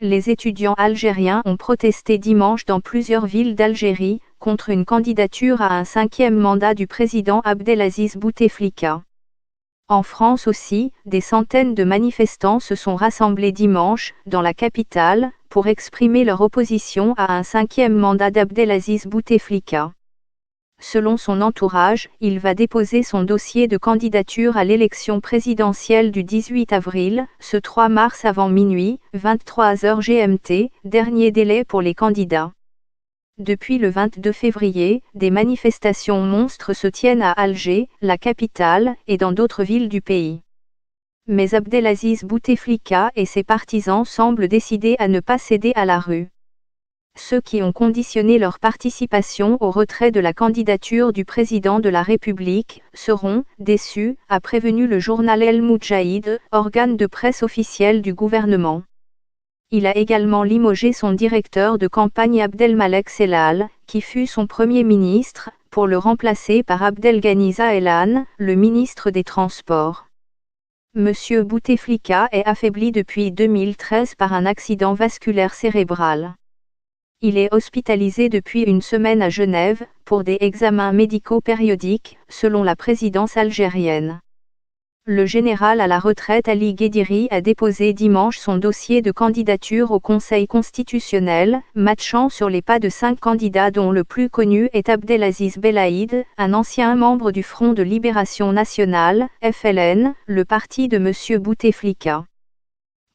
Les étudiants algériens ont protesté dimanche dans plusieurs villes d'Algérie, contre une candidature à un 5e mandat du président Abdelaziz Bouteflika. En France aussi, des centaines de manifestants se sont rassemblés dimanche, dans la capitale, pour exprimer leur opposition à un 5e mandat d'Abdelaziz Bouteflika. Selon son entourage, il va déposer son dossier de candidature à l'élection présidentielle du 18 avril, ce 3 mars avant minuit, 23h GMT, dernier délai pour les candidats. Depuis le 22 février, des manifestations monstres se tiennent à Alger, la capitale, et dans d'autres villes du pays. Mais Abdelaziz Bouteflika et ses partisans semblent décidés à ne pas céder à la rue. Ceux qui ont conditionné leur participation au retrait de la candidature du président de la République seront déçus, a prévenu le journal El Moudjahid, organe de presse officiel du gouvernement. Il a également limogé son directeur de campagne Abdelmalek Sellal, qui fut son Premier ministre, pour le remplacer par Abdelghani Zahelan, le ministre des Transports. Monsieur Bouteflika est affaibli depuis 2013 par un accident vasculaire cérébral. Il est hospitalisé depuis une semaine à Genève, pour des examens médicaux périodiques, selon la présidence algérienne. Le général à la retraite Ali Guédiri a déposé dimanche son dossier de candidature au Conseil constitutionnel, matchant sur les pas de 5 candidats dont le plus connu est Abdelaziz Belaïd, un ancien membre du Front de Libération Nationale, FLN, le parti de M. Bouteflika.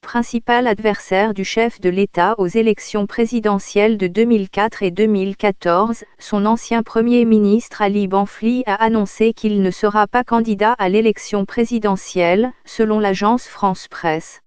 Principal adversaire du chef de l'État aux élections présidentielles de 2004 et 2014, son ancien Premier ministre Ali Benfli a annoncé qu'il ne sera pas candidat à l'élection présidentielle, selon l'agence France Presse.